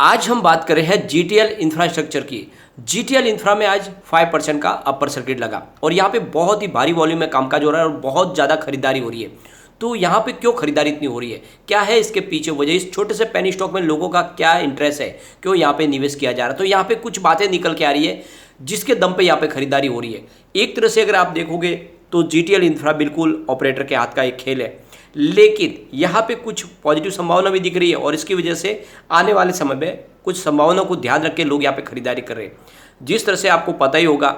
आज हम बात कर रहे हैं जीटीएल इंफ्रास्ट्रक्चर की। जीटीएल इंफ्रा में आज 5% का अपर सर्किट लगा और यहाँ पे बहुत ही भारी वॉल्यूम में कामकाज हो रहा है और बहुत ज़्यादा खरीदारी हो रही है। तो यहाँ पे क्यों खरीदारी इतनी हो रही है, क्या है इसके पीछे वजह, इस छोटे से पेनी स्टॉक में लोगों का क्या इंटरेस्ट है, क्यों यहाँ पे निवेश किया जा रहा है। तो यहाँ पे कुछ बातें निकल के आ रही है जिसके दम पे यहाँ पे खरीदारी हो रही है। एक तरह से अगर आप देखोगे तो जीटीएल इंफ्रा बिल्कुल ऑपरेटर के हाथ का एक खेल है, लेकिन यहाँ पे कुछ पॉजिटिव संभावना भी दिख रही है और इसकी वजह से आने वाले समय में कुछ संभावनाओं को ध्यान रख के लोग यहाँ पे खरीदारी कर रहे हैं। जिस तरह से आपको पता ही होगा,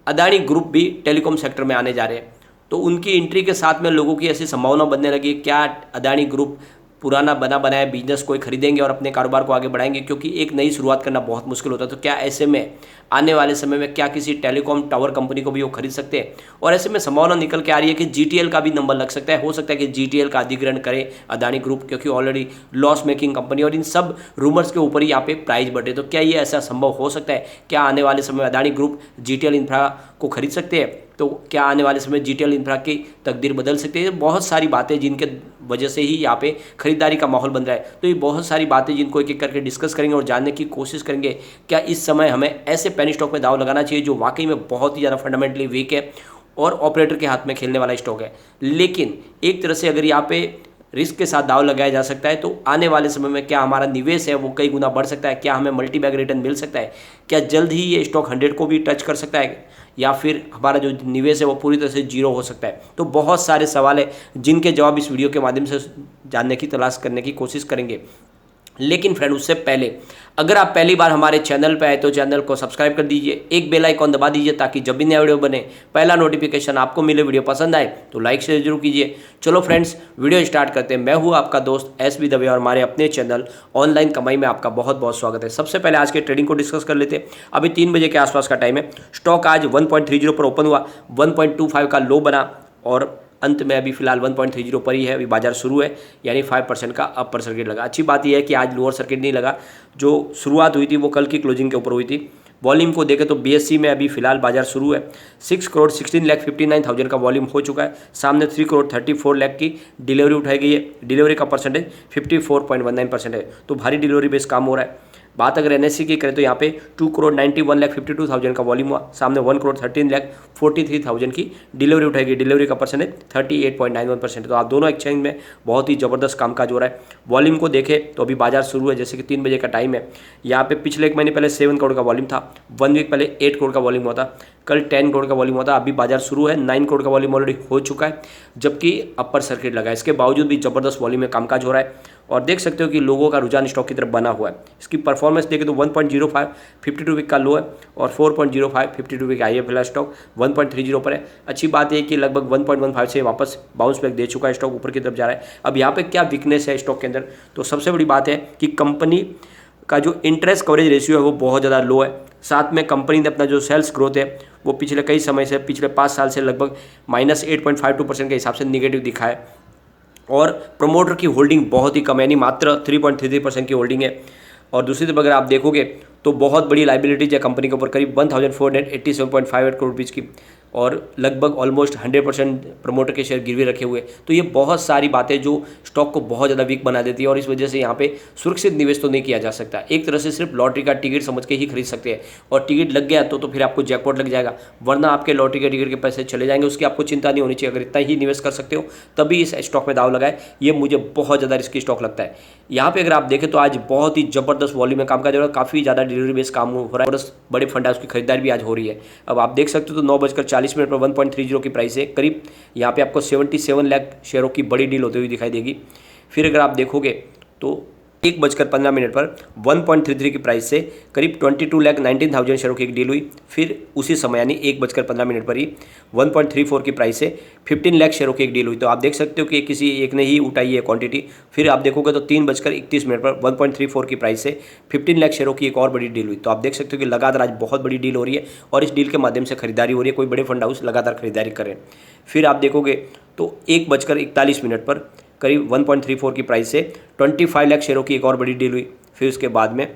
अदानी ग्रुप भी टेलीकॉम सेक्टर में आने जा रहे हैं, तो उनकी एंट्री के साथ में लोगों की ऐसी संभावना बनने लगी। क्या अदानी ग्रुप पुराना बना बनाया बिजनेस कोई खरीदेंगे और अपने कारोबार को आगे बढ़ाएंगे, क्योंकि एक नई शुरुआत करना बहुत मुश्किल होता है। तो क्या ऐसे में आने वाले समय में क्या किसी टेलीकॉम टावर कंपनी को भी वो खरीद सकते हैं? और ऐसे में संभावना निकल के आ रही है कि जीटीएल का भी नंबर लग सकता है। हो सकता है कि जीटीएल का अधिग्रहण करे अदानी ग्रुप, क्योंकि ऑलरेडी लॉस मेकिंग कंपनी, और इन सब रूमर्स के ऊपर ही यहाँ पे प्राइस बढ़े। तो क्या ये ऐसा संभव हो सकता है? क्या आने वाले समय में अदानी ग्रुप जीटीएल इंफ्रा को खरीद सकते हैं? तो क्या आने वाले समय जीटीएल इंफ्रा की तकदीर बदल सकती है? बहुत सारी बातें जिनके वजह से ही यहाँ पे खरीदारी का माहौल बन रहा है। तो ये बहुत सारी बातें जिनको एक एक करके डिस्कस करेंगे और जानने की कोशिश करेंगे। क्या इस समय हमें ऐसे पेनी स्टॉक में दाव लगाना चाहिए जो वाकई में बहुत ही ज़्यादा फंडामेंटली वीक है और ऑपरेटर के हाथ में खेलने वाला स्टॉक है, लेकिन एक तरह से अगर यहाँ पे रिस्क के साथ दाव लगाया जा सकता है, तो आने वाले समय में क्या हमारा निवेश है वो कई गुना बढ़ सकता है? क्या हमें मल्टी बैग रिटर्न मिल सकता है? क्या जल्द ही ये स्टॉक 100 को भी टच कर सकता है, या फिर हमारा जो निवेश है वो पूरी तरह से जीरो हो सकता है? तो बहुत सारे सवाल है जिनके जवाब इस वीडियो के माध्यम से जानने की तलाश करने की कोशिश करेंगे। लेकिन फ्रेंड, उससे पहले अगर आप पहली बार हमारे चैनल पर आए तो चैनल को सब्सक्राइब कर दीजिए, एक बेल आइकॉन दबा दीजिए ताकि जब भी नया वीडियो बने पहला नोटिफिकेशन आपको मिले। वीडियो पसंद आए तो लाइक शेयर जरूर कीजिए। चलो फ्रेंड्स, वीडियो स्टार्ट करते हैं। मैं हूँ आपका दोस्त एसबी दवे और हमारे अपने चैनल ऑनलाइन कमाई में आपका बहुत बहुत स्वागत है। सबसे पहले आज के ट्रेडिंग को डिस्कस कर लेते हैं। अभी 3 बजे के आसपास का टाइम है। स्टॉक आज 1.30 पर ओपन हुआ, 1.25 का लो बना और अंत में अभी फिलहाल 1.30 पर ही है। अभी बाजार शुरू है, यानी 5% का अपर सर्किट लगा। अच्छी बात यह है कि आज लोअर सर्किट नहीं लगा। जो शुरुआत हुई थी वो कल की क्लोजिंग के ऊपर हुई थी। वॉल्यूम को देखें तो बीएससी में अभी फिलहाल बाजार शुरू है। 6,16,59,000 का वॉल्यूम हो चुका है। सामने 3,34,00,000 की डिलीवरी उठाई गई है। डिलीवरी का परसेंटेज 54.19% है, तो भारी डिलीवरी बेस काम हो रहा है। बात अगर एनएससी की करें तो यहाँ पे 2,91,52,000 का वॉल्यूम हुआ। सामने 1,13,43,000 की डिलीवरी उठाई गई। डिलीवरी का परसेंटेज 38.91%। तो आप दोनों एक्सचेंज में बहुत ही ज़बरदस्त कामकाज हो रहा है। वॉल्यूम को देखें तो अभी बाजार शुरू है, जैसे कि 3 बजे का टाइम है। यहाँ पे पिछले 1 महीने पहले 7 करोड़ का वॉल्यूम था। 1 वीक पहले 8 करोड़ का वॉल्यूम हुआ था। कल 10 करोड़ का वॉल्यूम हुआ था। अभी बाजार शुरू है, 9 करोड़ का वॉल्यूम ऑलरेडी हो चुका है, जबकि अपर सर्किट लगा है। इसके बावजूद भी ज़बरदस्त वॉल्यूम में कामकाज हो रहा है और देख सकते हो कि लोगों का रुझान स्टॉक की तरफ बना हुआ है। इसकी परफॉर्मेंस देखें तो 1.05 52 वीक का लो है और 4.05 52 वीक आई है। फिलहाल स्टॉक 1.30 पर है। अच्छी बात है कि लगभग 1.15 से वापस बाउंस बैक दे चुका है, स्टॉक ऊपर की तरफ जा रहा है। अब यहाँ पे क्या वीकनेस है स्टॉक के अंदर, तो सबसे बड़ी बात है कि कंपनी का जो इंटरेस्ट कवरेज रेशियो है वो बहुत ज़्यादा लो है। साथ में कंपनी ने अपना जो सेल्स ग्रोथ है वो पिछले कई समय से, पिछले 5 साल से लगभग -8.52% के हिसाब से निगेटिव दिखा है। और प्रमोटर की होल्डिंग बहुत ही कम है, यानी मात्र 3.33% की होल्डिंग है। और दूसरी तरफ अगर आप देखोगे तो बहुत बड़ी लाइबिलिटीज है कंपनी के ऊपर, करीब 1487.58 करोड़ रुपीज़ की, और लगभग ऑलमोस्ट 100% प्रमोटर के शेयर गिरवी रखे हुए। तो ये बहुत सारी बातें जो स्टॉक को बहुत ज़्यादा वीक बना देती है और इस वजह से यहाँ पे सुरक्षित निवेश तो नहीं किया जा सकता। एक तरह से सिर्फ लॉटरी का टिकट समझ के ही खरीद सकते हैं, और टिकट लग गया तो फिर आपको जैकपॉट लग जाएगा, वरना आपके लॉटरी के टिकट के पैसे चले जाएंगे। उसकी आपको चिंता नहीं होनी चाहिए। अगर इतना ही निवेश कर सकते हो तभी इस स्टॉक में दाव लगाए। ये मुझे बहुत ज़्यादा रिस्की स्टॉक लगता है। यहाँ पे अगर आप देखें तो आज बहुत ही ज़बरदस्त वॉल्यूम में कामकाज हो रहा है, काफ़ी ज़्यादा डिलीवरी बेस काम हो रहा है और बड़े फंड है उसकी खरीदारी भी आज हो रही है। अब आप देख सकते हो तो 9:40 पर 1.30 की प्राइस है। करीब यहाँ पे आपको 77 लाख शेयरों की बड़ी डील होती हुई दिखाई देगी। फिर अगर आप देखोगे तो 1:15 पर 1.33 की प्राइस से करीब 22,19,000 शेयरों की एक डील हुई। फिर उसी समय यानी 1:15 पर ही 1.34 की प्राइस से 15 लाख शेयरों की एक डील हुई। तो आप देख सकते हो कि किसी एक ने ही उठाई है क्वांटिटी। फिर आप देखोगे तो 3:31 पर 1.34 की प्राइस से 15 लाख शेयरों की एक और बड़ी डील हुई। तो आप देख सकते हो कि लगातार आज बहुत बड़ी डील हो रही है और इस डील के माध्यम से खरीदारी हो रही है। कोई बड़े फंड हाउस लगातार खरीदारी कर रहे हैं। फिर आप देखोगे तो 1:41 पर करीब 1.34 की प्राइस से 25 लाख शेयरों की एक और बड़ी डील हुई। फिर उसके बाद में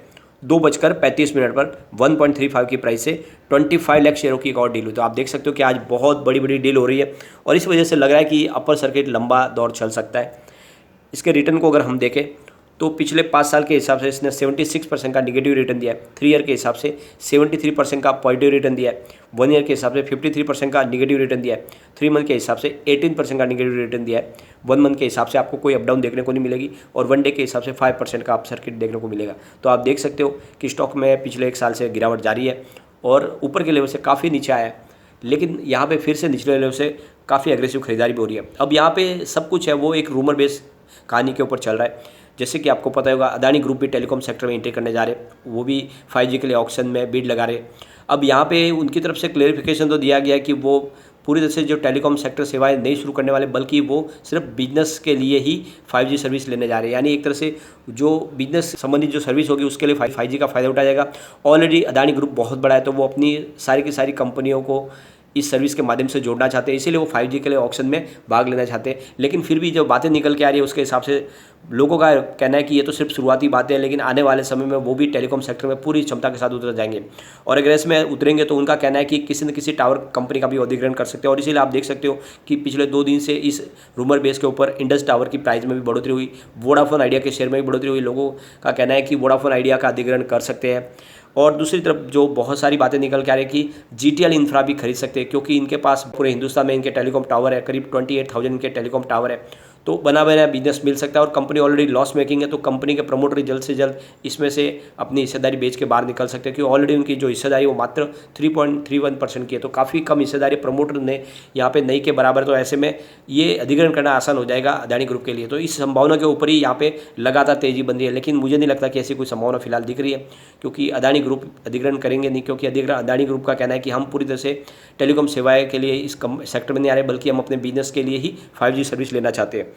2:35 पर 1.35 की प्राइस से 25 लाख शेयरों की एक और डील हुई। तो आप देख सकते हो कि आज बहुत बड़ी बड़ी डील हो रही है और इस वजह से लग रहा है कि अपर सर्किट लंबा दौर चल सकता है। इसके रिटर्न को अगर हम देखें तो पिछले 5 साल के हिसाब से इसने 76% का निगेटिव रिटर्न दिया है, 3 ईयर के हिसाब से 73% का पॉजिटिव रिटर्न दिया है, 1 ईयर के हिसाब से 53% का निगेटिव रिटर्न दिया है, 3 मंथ के हिसाब से 18% का निगेटिव रिटर्न दिया है, 1 मंथ के हिसाब से आपको कोई अप डाउन देखने को नहीं मिलेगी और 1 डे के हिसाब से 5% का अप सर्किट देखने को मिलेगा। तो आप देख सकते हो कि स्टॉक में पिछले 1 साल से गिरावट जारी है और ऊपर के लेवल से काफ़ी नीचे आया है, लेकिन यहाँ पे फिर से निचले लेवल से काफ़ी एग्रेसिव खरीदारी भी हो रही है। अब यहाँ पे सब कुछ है वो एक रूमर बेस कहानी के ऊपर चल रहा है। जैसे कि आपको पता होगा अदानी ग्रुप भी टेलीकॉम सेक्टर में एंट्री करने जा रहे, वो भी 5G के लिए ऑक्शन में बिड लगा रहे। अब यहाँ पे उनकी तरफ से क्लेरिफिकेशन तो दिया गया कि वो पूरी तरह से जो टेलीकॉम सेक्टर सेवाएं नहीं शुरू करने वाले, बल्कि वो सिर्फ बिजनेस के लिए ही 5G सर्विस लेने जा रहे हैं। यानी एक तरह से जो बिजनेस संबंधित जो सर्विस होगी उसके लिए 5G का फ़ायदा उठाया जाएगा। ऑलरेडी अदानी ग्रुप बहुत बड़ा है, तो वो अपनी सारी की सारी कंपनियों को इस सर्विस के माध्यम से जोड़ना चाहते हैं, इसीलिए वो 5G के लिए ऑक्शन में भाग लेना चाहते हैं। लेकिन फिर भी जो बातें निकल के आ रही है उसके हिसाब से लोगों का कहना है कि ये तो सिर्फ शुरुआती बातें हैं, लेकिन आने वाले समय में वो भी टेलीकॉम सेक्टर में पूरी क्षमता के साथ उतर जाएंगे और अगर इसमें उतरेंगे तो उनका कहना है कि किसी न किसी टावर कंपनी का भी अधिग्रहण कर सकते हैं। और इसीलिए आप देख सकते हो कि पिछले 2 दिन से इस रूमर बेस के ऊपर इंडस टावर की प्राइस में भी बढ़ोतरी हुई, वोडाफोन आइडिया के शेयर में भी बढ़ोतरी हुई। लोगों का कहना है कि वोडाफोन आइडिया का अधिग्रहण कर सकते हैं। और दूसरी तरफ जो बहुत सारी बातें निकल के आ रही है कि जीटीएल इंफ्रा भी खरीद सकते हैं, क्योंकि इनके पास पूरे हिंदुस्तान में इनके टेलीकॉम टावर है, करीब 28,000 इनके टेलीकॉम टावर है, तो बना बनाया बिजनेस मिल सकता है। और कंपनी ऑलरेडी लॉस मेकिंग है, तो कंपनी के प्रमोटर जल्द से जल्द इसमें से अपनी हिस्सेदारी बेच के बाहर निकल सकते हैं, क्योंकि ऑलरेडी उनकी जो हिस्सेदारी वो मात्र 3.31% की है, तो काफ़ी कम हिस्सेदारी प्रमोटर ने यहाँ पे नहीं के बराबर। तो ऐसे में ये अधिग्रहण करना आसान हो जाएगा अदानी ग्रुप के लिए। तो इस संभावना के ऊपर ही यहाँ पे लगातार तेजी बन रही है, लेकिन मुझे नहीं लगता कि ऐसी कोई संभावना फिलहाल दिख रही है, क्योंकि अदानी ग्रुप अधिग्रहण करेंगे नहीं, क्योंकि अदानी ग्रुप का कहना है कि हम पूरी तरह से टेलीकॉम सेवाएं के लिए इस सेक्टर में नहीं आ रहे, बल्कि हम अपने बिजनेस के लिए ही 5G सर्विस लेना चाहते हैं।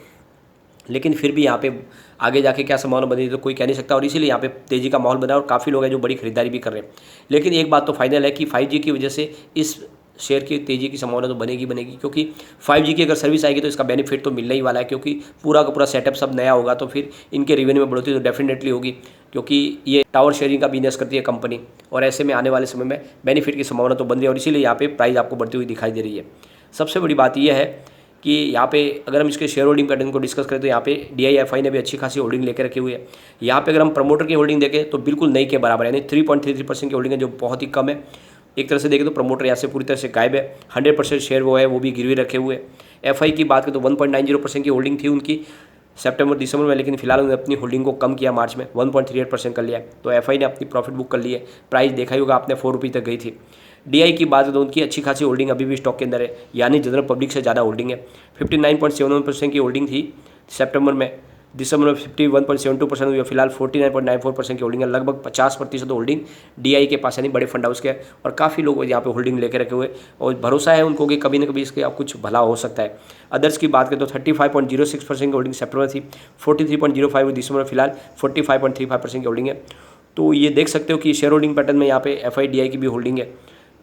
लेकिन फिर भी यहाँ पे आगे जाके क्या संभावना बनी तो कोई कह नहीं सकता, और इसीलिए यहाँ पे तेज़ी का माहौल बना और काफ़ी लोग हैं जो बड़ी खरीदारी भी कर रहे हैं। लेकिन एक बात तो फाइनल है कि 5G की वजह से इस शेयर की तेज़ी की संभावना तो बनेगी, क्योंकि 5G की अगर सर्विस आएगी तो इसका बेनिफिट तो मिलने ही वाला है, क्योंकि पूरा का पूरा सेटअप सब नया होगा, तो फिर इनके रेवेन्यू में बढ़ोतरी तो डेफिनेटली होगी, क्योंकि ये टावर शेयरिंग का बिजनेस करती है कंपनी, और ऐसे में आने वाले समय में बेनिफिट की संभावना तो बन रही है, और इसीलिए यहाँ पे प्राइस आपको बढ़ती हुई दिखाई दे रही है। सबसे बड़ी बात यह है कि यहाँ पे अगर हम इसके शेयर होल्डिंग पैटर्न को डिस्कस करें तो यहाँ पे DIFI ने भी अच्छी खासी होल्डिंग लेकर रखी हुई है। यहाँ पे अगर हम प्रमोटर की होल्डिंग देखें तो बिल्कुल नहीं के बराबर, यानी 3.33% की होल्डिंग है, जो बहुत ही कम है। एक तरह से देखें तो प्रमोटर यहाँ से पूरी तरह से गायब है, 100% शेयर वो है, वो भी गिरवी रखे हुए। FI की बात करें तो 1.90% की होल्डिंग थी उनकी सितंबर दिसंबर में, लेकिन फिलहाल उन्होंने अपनी होल्डिंग को कम किया, मार्च में 1.38% कर लिया है। तो FI ने अपनी प्रॉफिट बुक कर ली है, प्राइस देखा ही होगा आपने 4 रुपये तक गई थी। DI की बात है तो उनकी अच्छी खासी होल्डिंग अभी भी स्टॉक के अंदर है, यानी जनरल पब्लिक से ज़्यादा होल्डिंग है। 59.71% की होल्डिंग थी सितंबर में, दिसंबर में 51.72% हुई है, फिलहाल 49.94% की होल्डिंग है। लगभग 50% होल्डिंग DI के पास, यानी बड़े फंड हाउस के है, और काफ़ी लोग यहाँ पे होल्डिंग लेकर रखे हुए और भरोसा है उनको कि कभी न कभी इसके अब कुछ भला हो सकता है। अदर्स की बात करें तो 35.06% की होल्डिंग सितंबर थी, 43.05 हुई दिसंबर में, फिलहाल 45.35% की होल्डिंग है। तो ये देख सकते हो कि शेयर होल्डिंग पैटर्न में यहाँ पे FI DI की भी होल्डिंग है,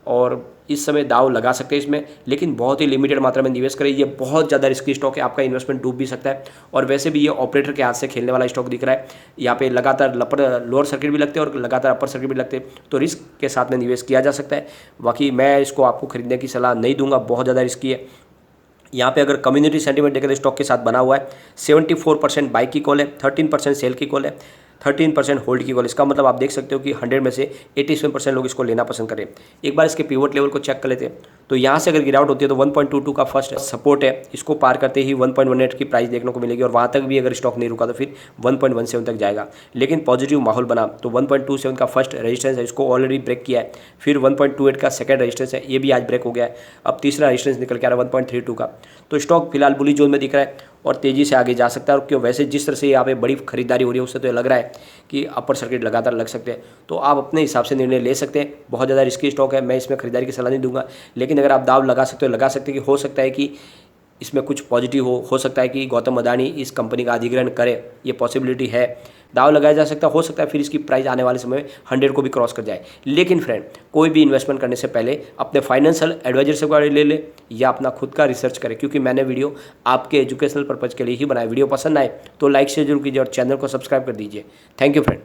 और इस समय दाव लगा सकते हैं इसमें, लेकिन बहुत ही लिमिटेड मात्रा में निवेश करें। ये बहुत ज़्यादा रिस्की स्टॉक है, आपका इन्वेस्टमेंट डूब भी सकता है, और वैसे भी ये ऑपरेटर के हाथ से खेलने वाला स्टॉक दिख रहा है। यहाँ पे लगातार लोअर सर्किट भी लगते हैं और लगातार अपर सर्किट भी लगते हैं, तो रिस्क के साथ में निवेश किया जा सकता है। बाकी मैं इसको आपको खरीदने की सलाह नहीं दूंगा, बहुत ज़्यादा रिस्की है। यहाँ पे अगर कम्युनिटी सेंटीमेंट देखें तो स्टॉक के साथ बना हुआ है 74% बाई की कॉल है, 13% सेल की कॉल है, 13% होल्ड की कॉल। इसका मतलब आप देख सकते हो कि 100 में से 87% लोग इसको लेना पसंद करें। एक बार इसके पिवट लेवल को चेक कर लेते हैं, तो यहाँ से अगर गिरावट होती है तो 1.22 का फर्स्ट सपोर्ट है, इसको पार करते ही 1.18 की प्राइस देखने को मिलेगी, और वहाँ तक भी अगर स्टॉक नहीं रुका तो फिर 1.17 तक जाएगा। लेकिन पॉजिटिव माहौल बना तो 1.27 का फर्स्ट रेजिस्टेंस है, इसको ऑलरेडी ब्रेक किया है। फिर 1.28 का सेकंड रेजिस्टेंस है, ये भी आज ब्रेक हो गया है। अब तीसरा रेजिस्टेंस निकल के आ रहा है 1.32 का। तो स्टॉक फिलहाल बुलिश जोन में दिख रहा है और तेज़ी से आगे जा सकता है। और क्यों, वैसे जिस तरह से यहाँ पे बड़ी खरीदारी हो रही है उससे तो ये लग रहा है कि अपर सर्किट लगातार लग सकते हैं। तो आप अपने हिसाब से निर्णय ले सकते हैं। बहुत ज़्यादा रिस्की स्टॉक है, मैं इसमें खरीदारी की सलाह नहीं दूंगा, लेकिन अगर आप दाव लगा सकते हो लगा सकते हैं कि हो सकता है कि इसमें कुछ पॉजिटिव हो सकता है कि गौतम अदानी इस कंपनी का अधिग्रहण करे, ये पॉसिबिलिटी है, दाव लगाया जा सकता हो सकता है फिर इसकी प्राइस आने वाले समय में 100 को भी क्रॉस कर जाए। लेकिन फ्रेंड, कोई भी इन्वेस्टमेंट करने से पहले अपने फाइनेंशियल एडवाइजर से ले ले या अपना खुद का रिसर्च करें, क्योंकि मैंने वीडियो आपके एजुकेशनल पर्पज़ के लिए ही बनाया। वीडियो पसंद आए तो लाइक शेयर जरूर कीजिए और चैनल को सब्सक्राइब कर दीजिए। Thank you friend.